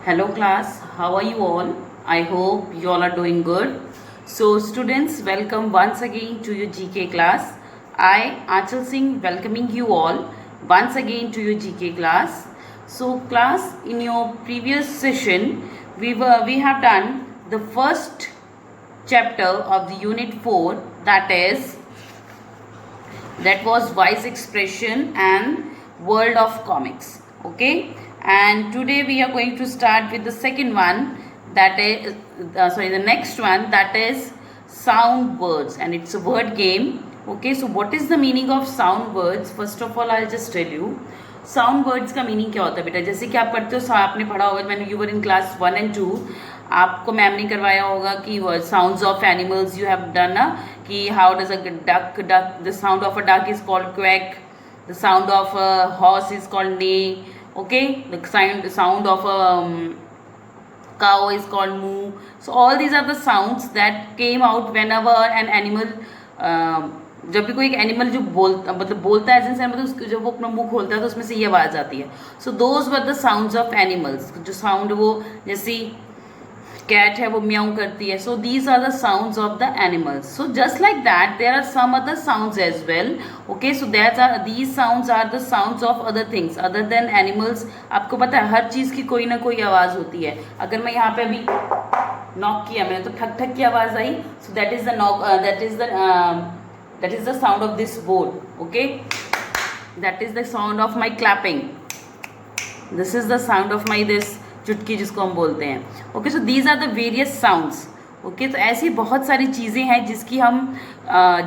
Hello class, how are you all? I hope you all are doing good. So students, welcome once again to your GK class. I, Achal Singh, welcoming you all once again to your GK class. So class, in your previous session, we have done the first chapter of the unit 4, that was voice expression and world of comics. Okay, and today we are going to start with the second one, that is the next one, that is sound words, and it's a word game. Okay, so what is the meaning of sound words? First of all, I'll just tell you sound words का meaning क्या होता है बेटा. जैसे कि आप पढ़ते हो, आपने पढ़ा होगा मैंने you were in class 1 and 2, आपको मैम ने करवाया होगा कि sounds of animals you have done ना, कि how does a duck the sound of a duck is called quack, the sound of a horse is called neigh. Okay, the sound of a cow is called moo. So all these are the sounds that came out whenever an animal जब भी कोई एक animal जो बोलता है जिनसे मतलब जब वो अपना मुंह खोलता है तो उसमें से ये आवाज़ आती है. So those were the sounds of animals. जो साउंड वो जैसी कैट है वो म्याऊ करती है. So these are the sounds of the animals. So just like that there are some other sounds as well. Okay, so these sounds are the sounds of other things other than animals. आपको पता है हर चीज़ की कोई ना कोई आवाज़ होती है. अगर मैं यहाँ पे अभी नॉक किया मैंने तो ठक ठक की आवाज़ आई. So that is the knock, that is the sound of this board. Okay, that is the sound of my clapping. This is the sound of my this चुटकी जिसको हम बोलते हैं. Okay, so these are the various sounds. Okay, तो ऐसी बहुत सारी चीज़ें हैं जिसकी हम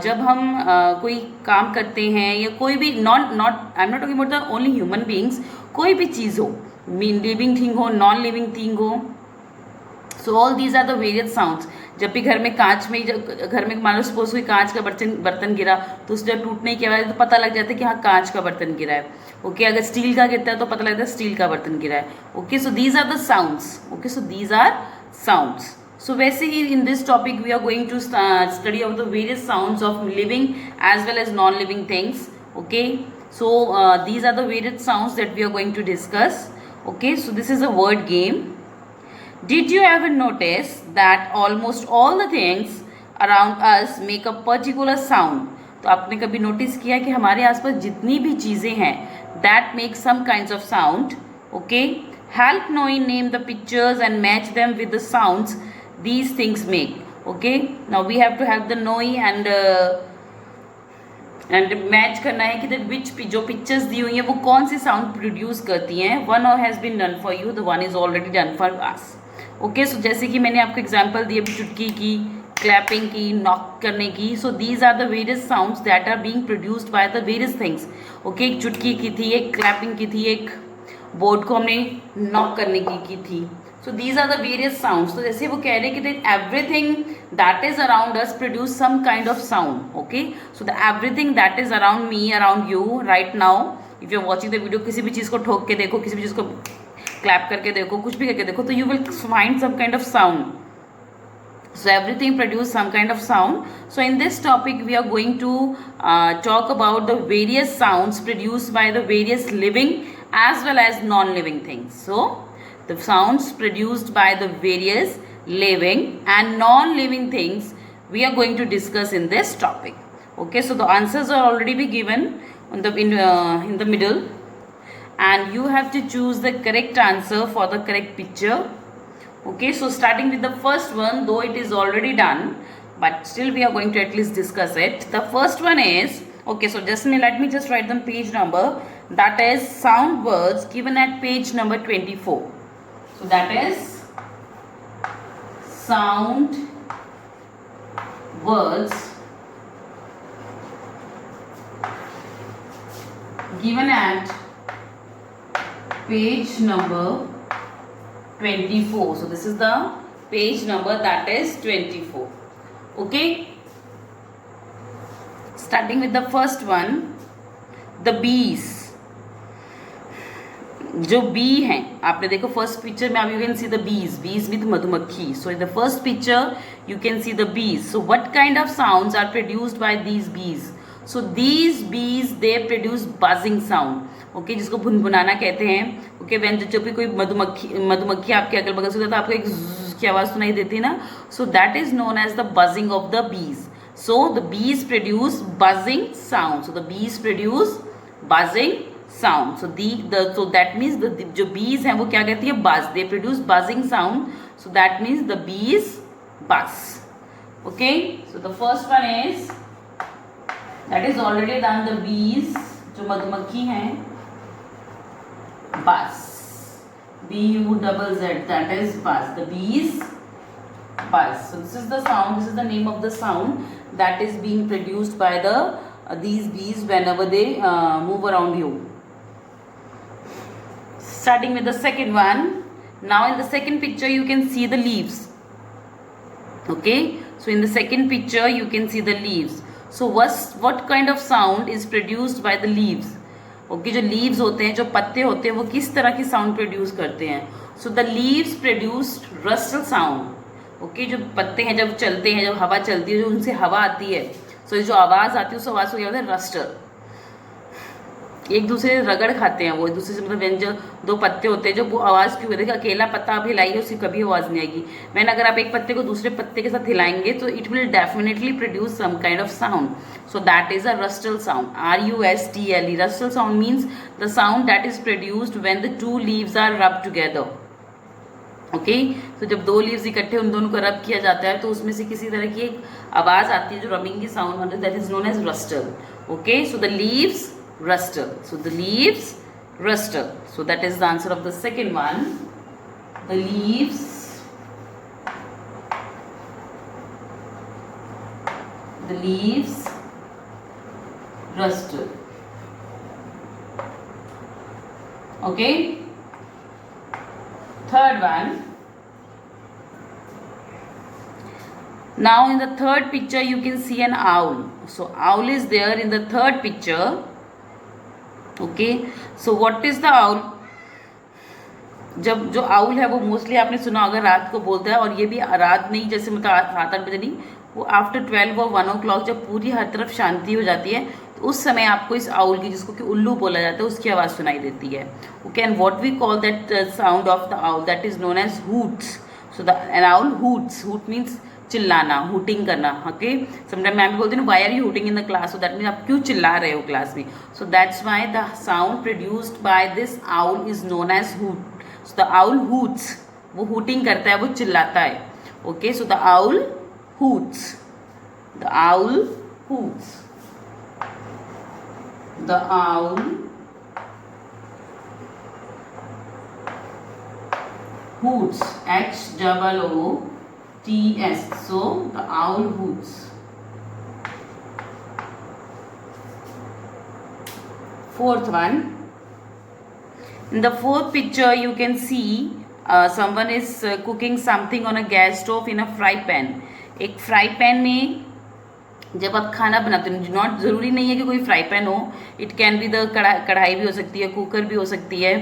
जब हम कोई काम करते हैं या कोई भी I am not talking about the only human beings, कोई भी चीज़ हो, लिविंग थिंग हो, नॉन लिविंग थिंग हो. So all these are the various sounds. जब भी घर में कांच में घर में मान लो सपोज कोई कांच का बर्तन गिरा तो उससे टूटने की आवाज़ तो पता लग जाता है कि हाँ कांच का बर्तन गिरा है. ओके, अगर स्टील का गिरता है तो पता लगता है स्टील का बर्तन गिरा है. Okay, so these are the sounds. Okay, so these are sounds. So वैसे ही in this topic we are going to study of the various sounds of living as well as non living things. Okay, so these are the various sounds that we are going to discuss. Okay, so this is a word game. Did you ever notice that almost all the things around us make a particular sound? तो आपने कभी notice किया कि हमारे आसपास जितनी भी चीज़ें हैं that make some kinds of sound. Okay, help knowing name the pictures and match them with the sounds these things make. Okay, now we have to have the knowing and match करना है कि विच जो pictures दी हुई हैं वो कौन सी sound produce करती हैं. One has been done for you, the one is already done for us. Okay, so जैसे कि मैंने आपको एग्जांपल दिए अभी चुटकी की, क्लैपिंग की, नॉक करने की. So these are the various sounds that are being produced by the various things. Okay, एक चुटकी की थी, एक क्लैपिंग की थी, एक बोर्ड को हमने नॉक करने की थी. So these are the various sounds. तो जैसे वो कह रहे हैं कि everything that is around us produce some kind of sound. Okay, so the everything that is around me, around you right now, if you are watching the video, किसी भी चीज़ को ठोक के देखो, किसी भी चीज़ को क्लैप करके देखो, कुछ भी करके देखो, तो you will find some kind of sound. So everything produce some kind of sound. So in this topic we are going to talk about the various sounds produced by the various living as well as non-living things. So the sounds produced by the various living and non-living things we are going to discuss in this topic. Okay, so the answers are already be given on the in the middle, and you have to choose the correct answer for the correct picture. Okay, so starting with the first one, though it is already done, but still we are going to at least discuss it. The first one is, okay, so let me just write the page number. That is sound words given at page number 24. So that is sound words given at page number 24. So this is the page number, that is 24. Okay, starting with the first one, the bees. जो bee हैं आपने देखो first picture में, आप you can see the bees with मधुमक्खी. So in the first picture you can see the bees. So what kind of sounds are produced by these bees? So these bees, they produce buzzing sound. Okay, जिसको भुनभुनाना कहते हैं। Okay, when जब भी कोई मधुमक्खी आपके अगल बगल से होता है तो आपको एक की आवाज़ सुनाई देती है ना, so that is known as the buzzing of the bees. So the bees produce buzzing sound, so the bees produce buzzing sound. So that means जो बीज हैं वो क्या कहती है, buzz, they produce buzzing sound, so that means the bees buzz. Okay, so the first one is that is already done, the bees, जो मधुमक्खी हैं, buzz, B-U-Z-Z, that is buzz, the bees buzz. So this is the sound, this is the name of the sound that is being produced by the these bees whenever they move around you. Starting with the second one, now in the second picture you can see the leaves. Okay, so in the second picture you can see the leaves. So what kind of sound is produced by the leaves? Okay, जो leaves होते हैं, जो पत्ते होते हैं, वो किस तरह की साउंड प्रोड्यूस करते हैं? So the leaves produce rustle sound. Okay, जो पत्ते हैं जब चलते हैं, जब हवा चलती है, जो उनसे हवा आती है, सो जो आवाज़ आती है उस आवाज़ को क्या होता है, रस्टल। एक दूसरे से रगड़ खाते हैं वो, एक दूसरे से, मतलब जो दो पत्ते होते हैं, जो वो आवाज़ क्यों होती है? अकेला पत्ता आप हिलाइए उसकी कभी आवाज़ नहीं आएगी। मैंने अगर आप एक पत्ते को दूसरे पत्ते के साथ हिलाएंगे तो it will definitely produce some kind of sound, so that is a rustle sound, RUSTLE। Rustle sound means the sound that is produced when the two leaves are rub together. Okay, तो जब दो leaves इकट्ठे उन दोनों को रब किया जाता है तो उसमें से किसी तरह की एक आवाज़ आती है जो रबिंग की साउंड होती है, that is known as rustle. Okay, so the leaves rustle, so the leaves rustle, so that is the answer of the second one, the leaves rustle. Okay, third one, now in the third picture you can see an owl, so owl is there in the third picture. Okay, so what is the owl? जब जो owl है वो mostly आपने सुना होगा रात को बोलता है, और ये भी रात नहीं, जैसे मतलब 7-8 बजे नहीं, वो आफ्टर 12 और 1 o'clock जब पूरी हर तरफ शांति हो जाती है तो उस समय आपको इस आउल की, जिसको कि उल्लू बोला जाता है, उसकी आवाज़ सुनाई देती है। Okay, and what we call that sound of the owl, that is known as hoots. So the an owl hoots, hoot means चिल्लाना, हुटिंग करना। ओके, समटाइम मैम भी बोलते हैं why are you hooting in the class, so that means आप क्यों चिल्ला रहे हो क्लास में। So that's why the sound produced by this owl is known as hoot. So the owl hoots, वो हुटिंग करता है, वो चिल्लाता है। Okay, so the owl hoots, the owl hoots, the owl hoots, HOOTS, so the owl hoots. Fourth one, in the fourth picture you can see someone is cooking something on a gas stove in a fry pan. एक fry pan में जब आप खाना बनाते हो, not ज़रूरी नहीं है कि कोई फ्राई पैन हो, इट कैन बी द कढ़ाई भी हो सकती है, कुकर भी हो सकती है,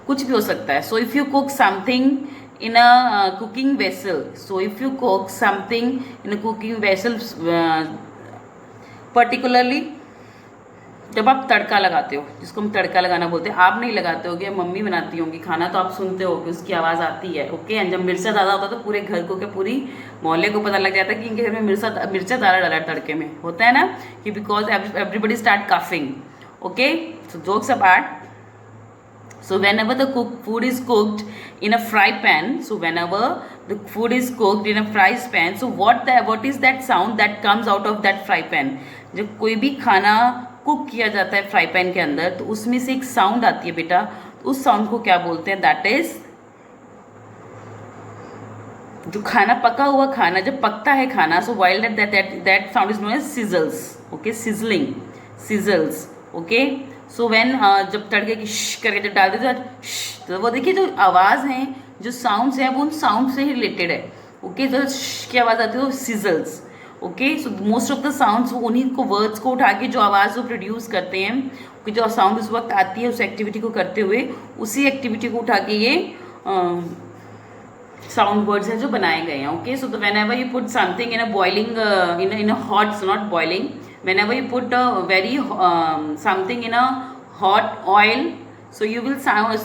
कुछ भी हो सकता है। So if you cook something in a cooking vessel, so if you cook something in a cooking vessel, particularly जब आप तड़का लगाते हो, जिसको हम तड़का लगाना बोलते हैं, आप नहीं लगाते होगे, मम्मी बनाती होंगी खाना तो आप सुनते हो कि उसकी आवाज़ आती है। ओके, एंड जब मिर्चा ज़्यादा होता है तो पूरे घर को, क्या पूरी मोहल्ले को पता लग जाता है कि इनके घर में मिर्चा ज़्यादा डाला तड़के में, होता है ना, कि because everybody start coughing. Okay, so jokes apart, so whenever the food is cooked in a fry pan, so whenever the food is cooked in a fry pan, so what is that sound that comes out of that fry pan? जब कोई भी खाना cook किया जाता है fry pan के अंदर तो उसमें से एक साउंड आती है बेटा, तो उस साउंड को क्या बोलते हैं? दैट इज, जो खाना पका हुआ खाना जब पकता है खाना, so while that sound is known as sizzles. Okay, sizzling, sizzles. Okay, so when जब तड़के की करके जब डाल देते तो वो देखिए जो आवाज़ हैं, जो साउंड्स हैं, वो उन साउंड से ही रिलेटेड है। ओके, जो की आवाज़ आती है वो सिजल्स। Okay, so most of the sounds वो उन्हीं को वर्ड्स को उठा के जो आवाज़ वो प्रोड्यूस करते हैं, कि जो साउंड उस वक्त आती है उस एक्टिविटी को करते हुए, उसी एक्टिविटी को उठा के ये साउंड वर्ड्स हैं जो बनाए गए हैं। Okay, so when ever you put something in a boiling, in a hot, not boiling, whenever you put a very something in a hot oil so you will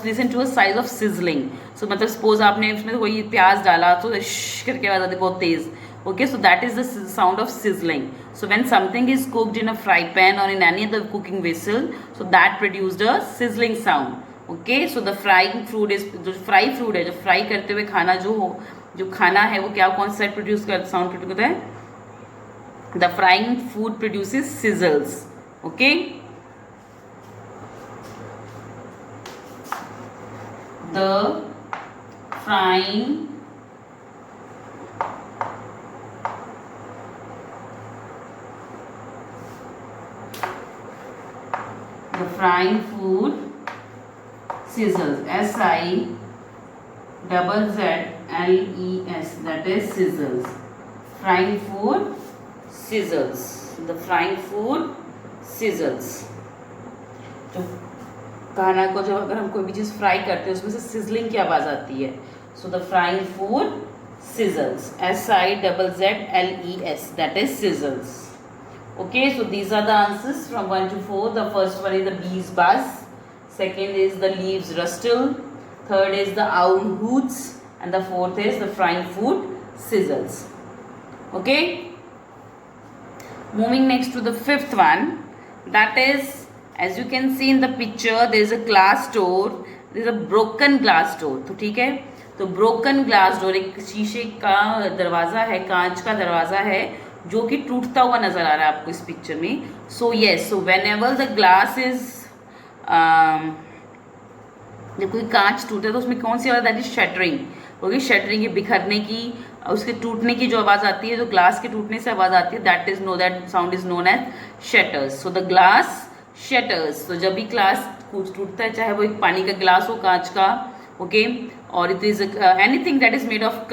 listen to a size of sizzling. So मतलब suppose आपने उसमें कोई प्याज डाला तो करके आवाज आती बहुत तेज. Okay, so that is the sound of sizzling. So when something is cooked in a fry pan or in any other cooking vessel, so that produced a sizzling sound. Okay, so the frying food is, जो fry food है, जो fry करते हुए खाना जो खाना है वो क्या कौन सा प्रोड्यूस कर साउंड प्रोड्यूस करता है? The frying food produces sizzles. Okay. The frying food sizzles. SIZZLES, that is sizzles. Frying food sizzles. The frying food sizzles. तो खाना को जब अगर हम कोई भी चीज़ फ्राई करते हैं उसमें से सिजलिंग की आवाज़ आती है. So the frying food sizzles. SIZZLES, that is sizzles. Okay, so these are the answers from 1 to 4. The first one is the bee's buzz, second is the leaves rustle, third is the owl hoots, and the fourth is the frying food sizzles. Okay, moving next to the fifth one, that is, as you can see in the picture, there is a glass door, there is a broken glass door. तो ठीक है, तो broken glass door एक शीशे का दरवाज़ा है, कांच का दरवाज़ा है जो कि टूटता हुआ नजर आ रहा है आपको इस पिक्चर में. So yes, so when ever the glass is, जब कोई कांच टूटा है तो उसमें कौन सी आवाज़, that is shuttering. Okay, shuttering, बिखरने की, उसके टूटने की जो आवाज़ आती है, जो ग्लास के टूटने से आवाज़ आती है, that sound is known as shutters. So the glass shutters. तो जब भी ग्लास कुछ टूटता है, चाहे वो एक पानी का ग्लास हो कांच का, ओके, और it is anything that is made of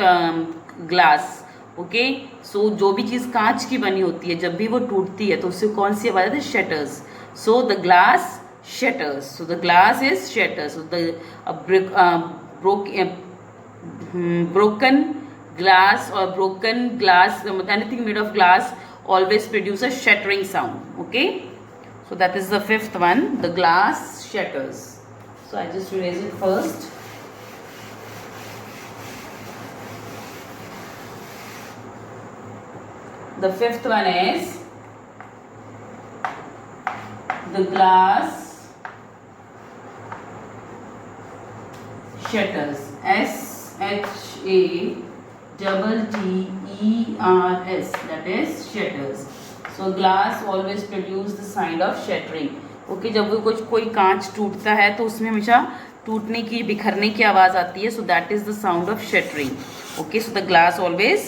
glass. Okay, so जो भी चीज़ कांच की बनी होती है जब भी वो टूटती है तो उससे कौन सी आवाज़ आती है? Shutters. So the glass shutters. So the glass is shutters. So the broken glass or broken glass, anything made of glass always produce a shattering sound. Okay, so that is the fifth one, the glass shatters. So I just erase it first. The fifth one is the glass shutters. SHATTERS, that is shutters. So glass always produce the sound of shattering. Okay, जब वो कोई कांच टूटता है तो उसमें हमेशा टूटने की, बिखरने की आवाज़ आती है. So that is the sound of shattering. Okay, so the glass always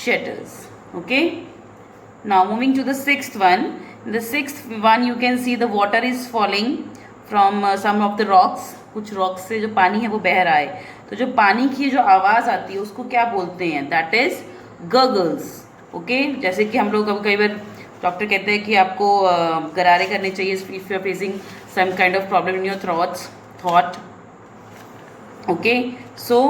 shatters. Okay, now moving to the sixth one. In the sixth one you can see the water is falling from some of the rocks. कुछ rocks से जो पानी है वो बह रहा है. तो जो पानी की जो आवाज़ आती है उसको क्या बोलते हैं? That is goggles. ओके, जैसे कि हम लोग कई बार डॉक्टर कहते हैं कि आपको गरारे करने चाहिए if you are facing some kind of problem in your thought. Okay, so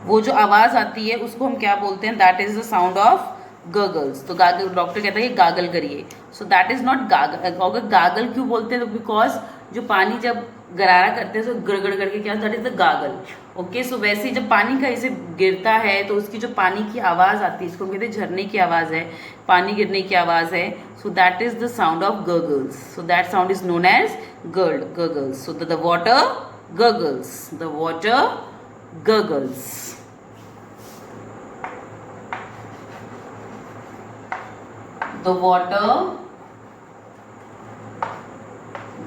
वो जो आवाज़ आती है उसको हम क्या बोलते हैं? That is the sound of gargles. तो डॉक्टर कहता है कि गागल करिए. So that is not gargle. Gargle क्यों बोलते हैं? तो बिकॉज जो पानी जब गरारा करते हैं तो गड़गड़ करके क्या, that is the Gaggal. Okay, सो वैसे ही जब पानी कहीं से गिरता है तो उसकी जो पानी की आवाज़ आती है, इसको हम कहते हैं झरने की आवाज़ है, पानी गिरने की आवाज़ है. So that is the sound of gurgles. So that sound is known as gurgles. So the water gurgles. The water gurgles. The water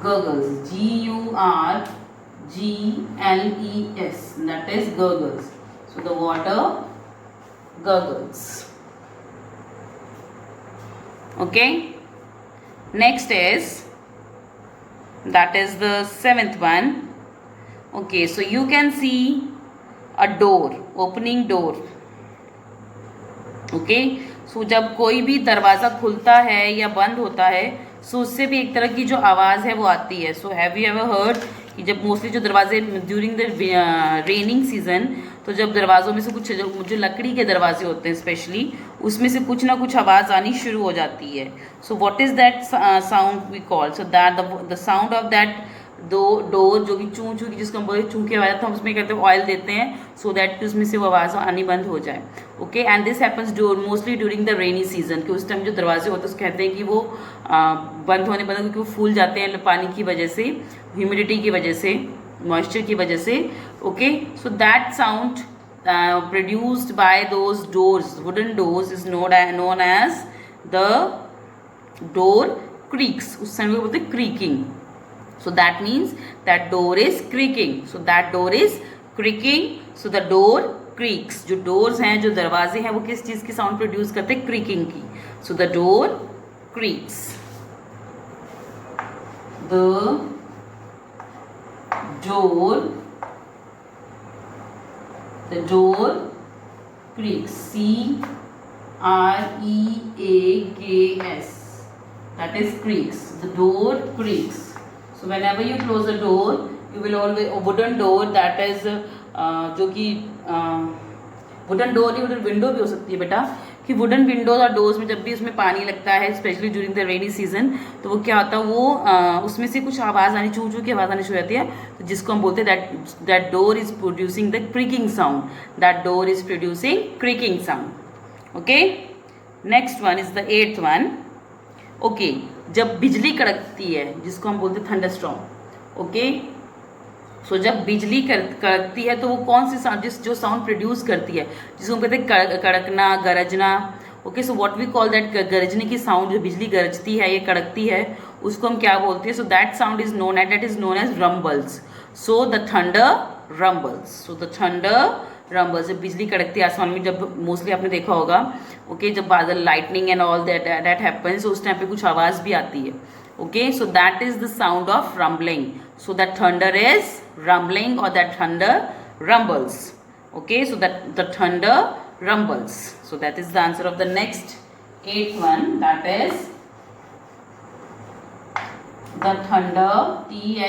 gurgles. GURGLES. That is gurgles. So the water gurgles. Okay. Next is, that is the seventh one. Okay, so you can see a door, opening door. Okay, सो जब कोई भी दरवाज़ा खुलता है या बंद होता है सो उससे भी एक तरह की जो आवाज़ है वो आती है. So have you ever heard कि जब मोस्टली जो दरवाजे ड्यूरिंग द रेनिंग सीजन, तो जब दरवाज़ों में से कुछ जो लकड़ी के दरवाजे होते हैं स्पेशली, उसमें से कुछ ना कुछ आवाज़ आनी शुरू हो जाती है. So what is that sound we call? So that the sound of that door जो कि चू चू की जिसको हम बोलते चू की आवाज़ आती है, हम उसमें कहते हैं ऑयल देते हैं सो दैट कि उसमें से वो आवाज़ आनी बंद हो जाए. Okay, and this happens mostly during the rainy season, कि उस टाइम जो दरवाजे होते हैं उसको कहते हैं कि वो बंद होने बंद, क्योंकि वो फूल जाते हैं पानी की वजह से, ह्यूमिडिटी की वजह से, मॉइस्चर की वजह से. Okay, so that sound produced by those doors, wooden doors, is known as the door creaks. उस समय को बोलते हैं creaking. So that means that door is creaking. So that door is creaking. So the door creaks. जो doors हैं, जो दरवाजे हैं, वो किस चीज़ की sound produce करते हैं? creaking की. So the door creaks. The door creaks. C-R-E-A-K-S. That is creaks. The door creaks. So whenever you close a door, you will always, a wooden door that is जो कि wooden door नहीं, wooden window भी हो सकती है बेटा, कि wooden Windows और डोर्स में जब भी उसमें पानी लगता है, specially during the rainy season, तो वो क्या होता है, वो उसमें से कुछ आवाज़ आनी, चू चू की आवाज़ आनी शुरू हो जाती है, तो जिसको हम बोलते हैं that door is producing the creaking sound. That door is producing creaking sound. Okay, next one is the 8th one. Okay, जब बिजली कड़कती है जिसको हम बोलते हैं थंडरस्टॉर्म. ओके, सो जब बिजली कड़कती है तो वो कौन सी साउंड, जो साउंड प्रोड्यूस करती है, जिसको हम कहते हैं कड़कना, गरजना. Okay, so what we call that, गरजने की साउंड, जो बिजली गरजती है, ये कड़कती है, उसको हम क्या बोलते हैं? So that sound is known as rumbles. So the thunder rumbles. So the thunder rumbles. जब बिजली कड़कती है आसमान में, जब मोस्टली आपने देखा होगा, ओके, जब बादल, lightning and all that happens, उस टाइम पे कुछ आवाज़ भी आती है. Okay, so that is the sound of rumbling. So that thunder is rumbling, or that thunder rumbles. Okay, so that the thunder rumbles. So that is the answer of the next 8th one. That is the thunder. Thunder.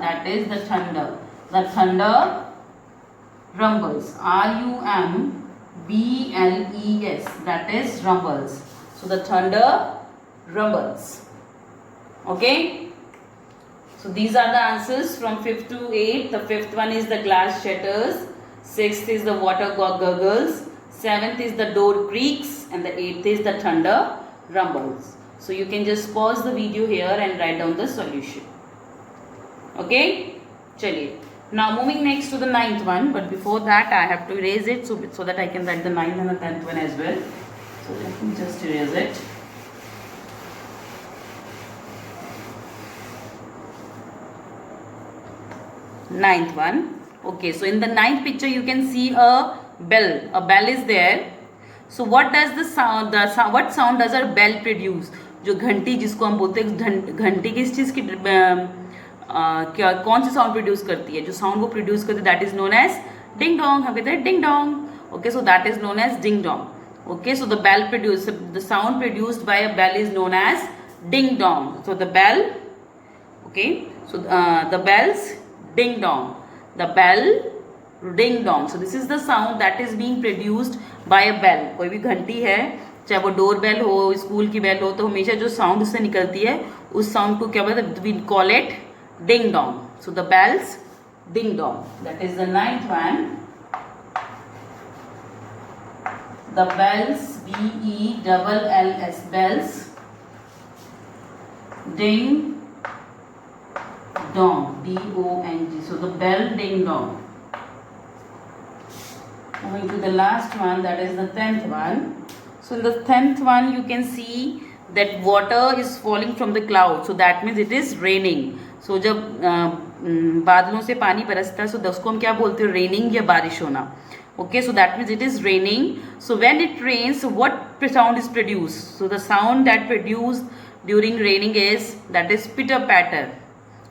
That is the thunder. The thunder rumbles. Rumbles. That is rumbles. So the thunder rumbles. Okay, so these are the answers from 5th to 8th. The 5th one is the glass shatters, 6th is the water gurgles, 7th is the door creaks, and the 8th is the thunder rumbles. So you can just pause the video here and write down the solution. Okay, chaliye. Now moving next to the 9th one, but before that I have to erase it so that I can write the 9th and the 10th one as well. So let me just erase it. Ninth one. Okay, so in the 9th picture you can see a bell. A bell is there. So what does what sound does a bell produce? जो घंटी, जिसको हम बोलते हैं घंटी, किस चीज़ की क्या, कौन सी साउंड प्रोड्यूस करती है? जो साउंड वो प्रोड्यूस करती है that is known as ding dong. हम कहते हैं ding dong. Okay, so that is known as ding dong. Okay, so the bell produce, the sound produced by a bell is known as ding dong. So the bell, okay, so the bells ding dong. The bell ding dong. So this is the sound that is being produced by a bell. कोई भी घंटी है, चाहे वो door bell हो, school की bell हो, तो हमेशा जो साउंड उससे निकलती है, उस साउंड को क्या बोलते हैं? We call it ding dong. So the bells ding dong. That is the 9th one. The bells, B-E-double-L-S, bells ding dong, D-O-N-G. So the bell ding dong. Moving to the last one, that is the 10th one. So in the 10th one you can see that water is falling from the cloud. So that means it is raining. So जब बादलों से पानी बरसता है, so उसको हम क्या बोलते हैं? रेनिंग या बारिश होना. Okay, so that means it is raining. So when it rains, what sound is produced? So the sound that produced during raining is, that is pitter patter.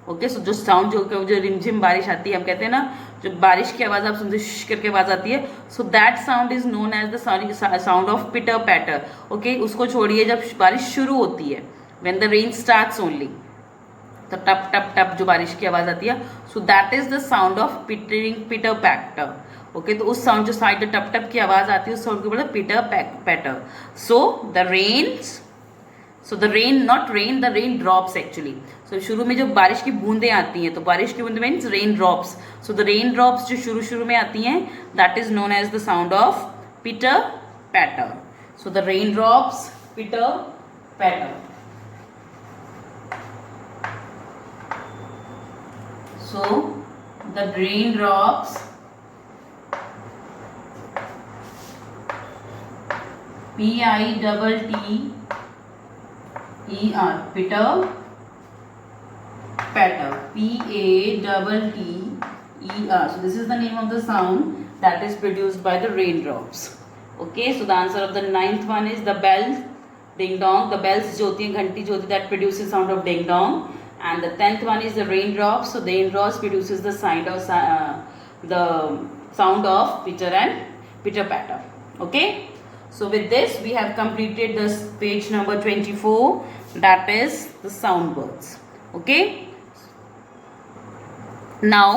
Okay, so जो sound जो रिमझिम बारिश आती है, हम कहते हैं ना, जो बारिश की आवाज़ आप सुनते करके आवाज़ आती है, so that sound is known as the sound of pitter patter. Okay, उसको छोड़िए, जब बारिश शुरू होती है, when the rain starts only, तो टप टप टप जो बारिश की आवाज़ आती है, so that is the sound of pitter patter. Okay, तो उस साउंड, जो साइड टप टप की आवाज़ आती है, उस साउंड को बोलते हैं pitter patter. So the rains, so the rain, not rain, the rain drops actually. So शुरू में जो बारिश की बूंदें आती हैं, तो बारिश की बूंदें means rain drops. So the rain drops जो शुरू शुरू में आती हैं, that is known as the sound of pitter patter. So the rain drops, pitter patter. So the raindrops P-I-T-T-E-R, pitter patter, P-A-T-T-E-R. So this is the name of the sound that is produced by the raindrops. Okay, so the answer of the ninth one is the bells, ding dong. The bells जो होती हैं, घंटी जो होती है, that produces sound of ding dong. And the 10th one is the raindrops. So the raindrops produces the sound of pitter and pitter patter. Okay. So with this we have completed this page number 24. That is the sound words. Okay. Now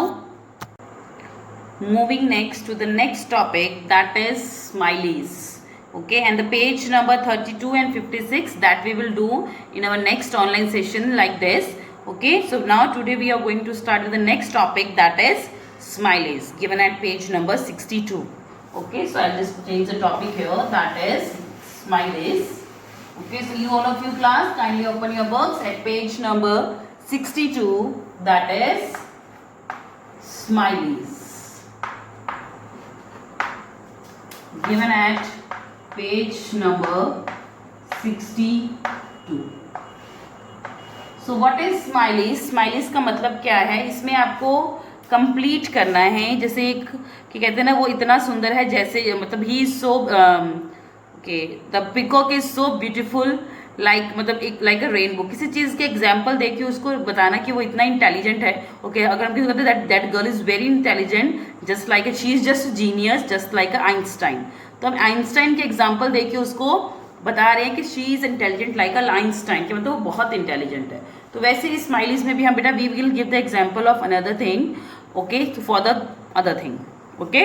moving next to the next topic, that is smileys. Okay, and the page number 32 and 56 that we will do in our next online session like this. Okay, so now today we are going to start with the next topic, that is smileys, given at page number 62. Okay, so I'll just change the topic here, that is smileys. Okay, so you all of you class, kindly open your books at page number 62, that is smileys, given at page number 62. So what is smileys. Smileys का मतलब क्या है, इसमें आपको complete करना है. जैसे एक कि कहते हैं ना, वो इतना सुंदर है जैसे, मतलब ही is so okay, the peacock is so beautiful like, मतलब एक लाइक अ रेनबो. किसी चीज़ के एग्जाम्पल देके उसको बताना कि वो इतना इंटेलिजेंट है. ओके, अगर हम किसी को कहते हैं that girl is very intelligent, just like she is just genius, just like a Einstein. तो हम आइंस्टाइन के एग्जाम्पल देके उसको बता रहे हैं कि she is intelligent like a Einstein, कि मतलब वो बहुत इंटेलिजेंट है. तो वैसे इस स्माइलीज में भी हम बेटा we will give the example of another thing. Okay, for the other thing. Okay,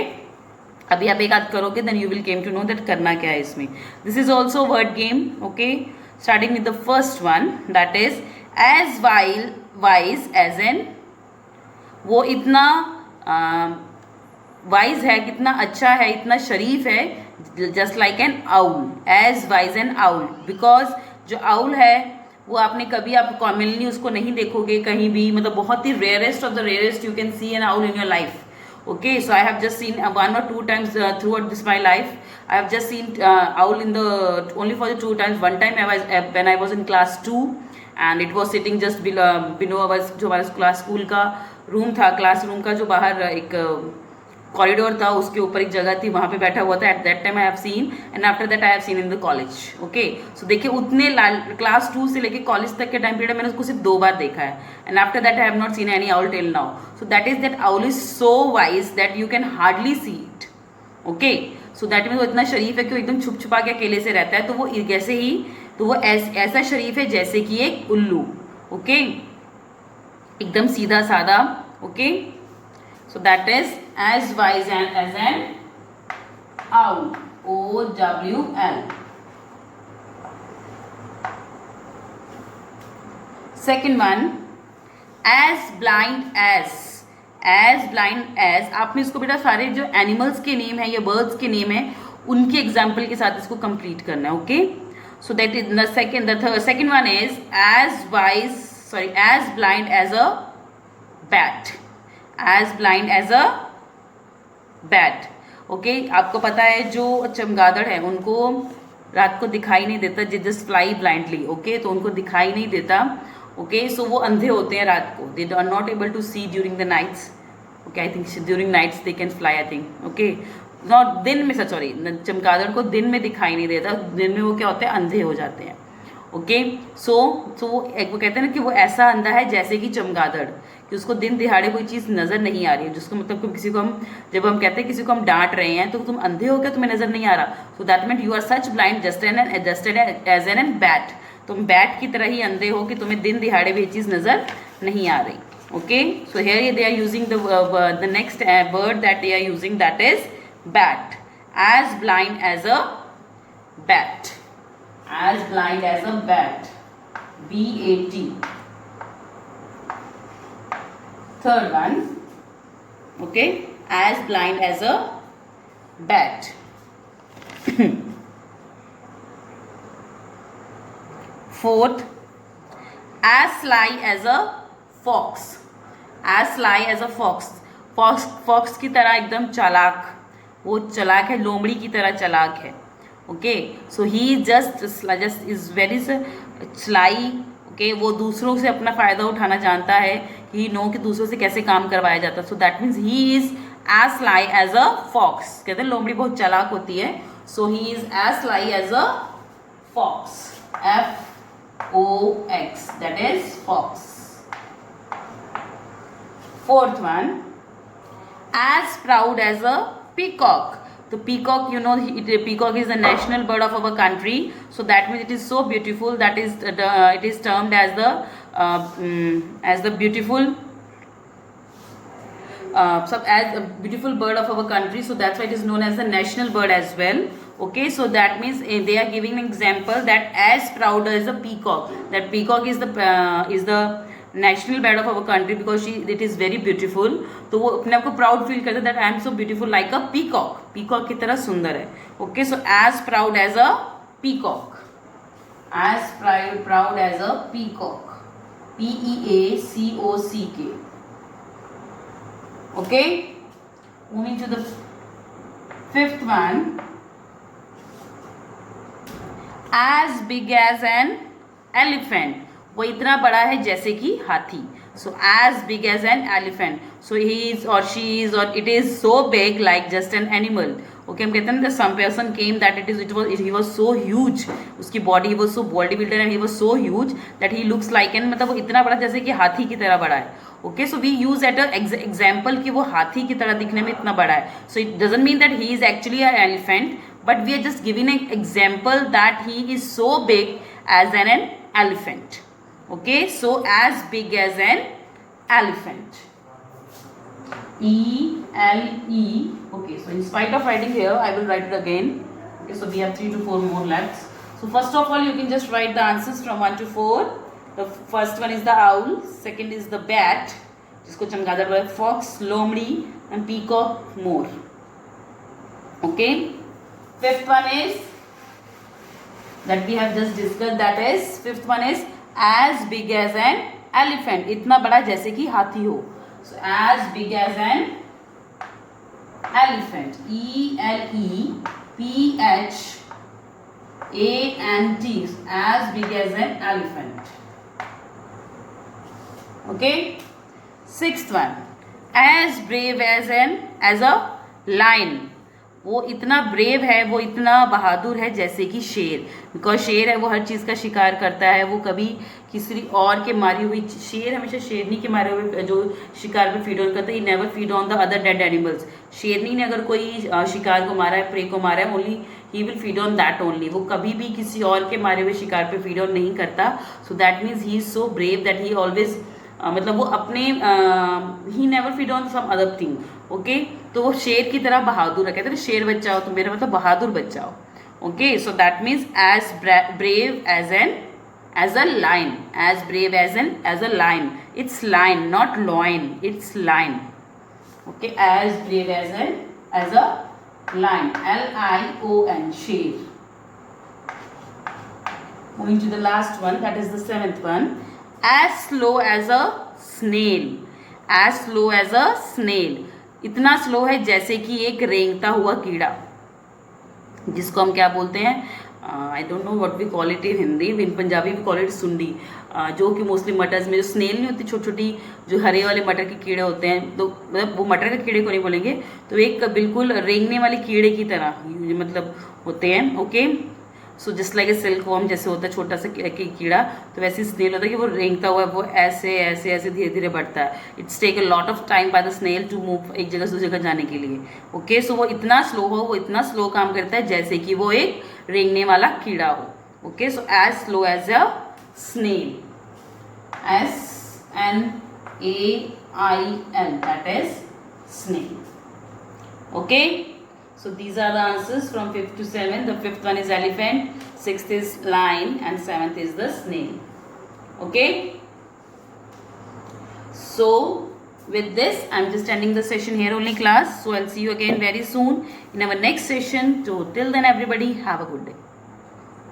अभी आप एक आध करोगे then you will came to know that करना क्या है इसमें. This is also word game. Okay, starting with the first one, that is as wise as an. वो इतना वाइज है, कितना अच्छा है, इतना शरीफ है, just like an owl. Age wise N owl, because जो आउल है वो आपने कभी, आप कॉमनली उसको नहीं देखोगे कहीं भी, मतलब बहुत ही rarest of the rarest you can see an owl in your life. Okay, so I have just seen 1 or 2 times throughout this my life. I have just seen owl in the only for the 2 times. One time I was when I was in class 2 and it was sitting just below our जो हमारा class school का room था, class room का जो बाहर एक corridor था, उसके ऊपर एक जगह थी, वहाँ पे बैठा हुआ था. At that time I have seen and after that I have seen in the college. Okay, so देखिए उतने क्लास 2 से लेके कॉलेज तक के टाइम पीरियड मैंने उसको सिर्फ 2 बार देखा है. And after that I have not seen any owl till now. So that is that owl is so wise that you can hardly see it. Okay, so that mean वो इतना शरीफ है कि वो एकदम छुप छुपा के अकेले से रहता है. तो वो जैसे ही, तो वो ऐसा शरीफ है जैसे कि एक उल्लू. ओके, एकदम सीधा साधा. Okay, so that is as wise and as an owl. O-W-L. Second one, as blind as. as blind as, आपने इसको बेटा सारे जो एनिमल्स के नेम है या बर्ड्स के नेम है उनके एग्जाम्पल के साथ इसको कंप्लीट करना है. Okay, so that is the second one is as blind as a bat. As blind as a bat. Okay, आपको पता है जो चमगादड़ है उनको रात को दिखाई नहीं देता, जस्ट फ्लाई ब्लाइंडली. ओके, तो उनको दिखाई नहीं देता. ओके, सो वो अंधे होते हैं रात को. They are not able to see during the nights. Okay, I think during nights they can fly, I think. Okay, not दिन में, सॉरी, चमगादड़ को दिन में दिखाई नहीं देता, दिन में वो क्या होते हैं, अंधे हो जाते हैं. ओके, सो वो कहते हैं ना कि वो ऐसा अंधा है जैसे कि चमगादड़, कि उसको दिन दिहाड़े कोई चीज़ नज़र नहीं आ रही है. जिसको मतलब किसी को हम, जब हम कहते हैं किसी को हम डांट रहे हैं तो तुम अंधे हो क्या, तुम्हें नज़र नहीं आ रहा. So that mean you are such blind just as an bat. तुम बैट की तरह ही अंधे हो कि तुम्हें दिन दिहाड़े भी चीज़ नज़र नहीं आ रही. Okay, so here they are using the next word that they are using, that is bat. As blind as a bat. As blind as a bat. BAT. Third one, okay, as blind as a bat. Fourth, as sly as a fox. As sly as a fox. Fox की तरह एकदम चालाक, वो चालाक है, लोमड़ी की तरह चालाक है. Okay, so he just is very sly. Okay, वो दूसरों से अपना फ़ायदा उठाना जानता है कि नो कि दूसरों से कैसे काम करवाया जाता है. So that means he is as sly as a fox. कहते हैं लोमड़ी बहुत चालाक होती है. So he is as sly as a fox. FOX, that is fox. Fourth one, as proud as a peacock. The peacock, you know, peacock is the national bird of our country. So that means it is so beautiful. That is, it is termed as the beautiful, as a beautiful bird of our country. So that's why it is known as the national bird as well. Okay, so that means they are giving an example that as proud as a peacock. That peacock is the national bird of our country because it is very beautiful. तो वो अपने आप को proud feel करता है that I am so beautiful like a peacock. peacock की तरह सुंदर है. Okay, so as proud as a peacock. As proud as a peacock. PEACOCK. Okay, moving to the fifth one. As big as an elephant. वो इतना बड़ा है जैसे कि हाथी. So as big as an elephant. So he is or she is or it is so big like just an animal. Okay, हम कहते हैं ना some person came that he was so huge. उसकी body was so bodybuilder and he was so huge that he looks like an, मतलब वो इतना बड़ा जैसे कि हाथी की तरह बड़ा है. Okay, so we use at a example कि वो हाथी की तरह दिखने में इतना बड़ा है. So it doesn't mean that he is actually an elephant, but we are just giving an example that he is so big as an elephant. Okay, so as big as an elephant. ELE. Okay, so in spite of writing here, I will write it again. Okay, so we have 3 to 4 more left. So first of all, you can just write the answers from 1 to 4. The first one is the owl, second is the bat, जिसको चमगादड़ बोलते हैं, fox, लोमड़ी, and peacock, more. Okay, fifth one is that we have just discussed. That is, fifth one is as big as an elephant. इतना बड़ा जैसे कि हाथी हो. So as big as an elephant. ELEPHANT. As big as an elephant. Okay. Sixth one, as brave as a lion. वो इतना brave है, वो इतना बहादुर है जैसे कि शेर. बिकॉज शेर है वो हर चीज़ का शिकार करता है. वो कभी किसी और के मारी हुई, शेर हमेशा शेरनी के मारे हुए जो शिकार पे फीड ऑन करता है. ही never feed on the other dead animals. शेरनी ने अगर कोई शिकार को मारा है, प्रे को मारा है, only he will feed on that only. वो कभी भी किसी और के मारे हुए शिकार पे फीड ऑन नहीं करता. So that means he is so brave that he always, मतलब वो अपने ही never feed on some other thing. Okay, तो वो शेर की तरह बहादुर है. कहते हैं शेर बच्चा हो, तो मेरा मतलब बहादुर बच्चा हो. Okay, so that means as brave as a lion. As brave as a lion. It's lion, not loin, it's lion. Okay, as brave as a lion. LION, शेर. Moving to the last one, that is the seventh one. As slow as a snail. As slow as a snail. इतना slow है जैसे कि एक रेंगता हुआ कीड़ा, जिसको हम क्या बोलते हैं, I don't know what we call it in Hindi. In Punjabi we call it सुंडी. जो कि मोस्टली मटर्स में जो स्नेल नहीं होती, छोटी छोटी जो हरे वाले मटर के कीड़े होते हैं, तो मतलब वो मटर के कीड़े को नहीं बोलेंगे, तो एक बिल्कुल रेंगने वाले कीड़े की तरह मतलब होते हैं. Okay, so just like a silkworm जैसे होता है छोटा सा कीड़ा, तो वैसे स्नेल होता है कि वो रेंगता हुआ वो ऐसे ऐसे ऐसे धीरे धीरे बढ़ता है. It's take a lot of time by the snail to move एक जगह से दूसरी जगह जाने के लिए. ओके, सो वो इतना स्लो हो, वो इतना स्लो काम करता है जैसे कि वो एक रेंगने वाला कीड़ा हो. Okay, so as slow as a snail. SNAIL, that is snail. Okay, so these are the answers from 5th to 7th. The 5th one is elephant, 6th is lion, and 7th is the snail. Okay. So with this, I'm just ending the session here only, class. So I'll see you again very soon in our next session. So till then, everybody, have a good day.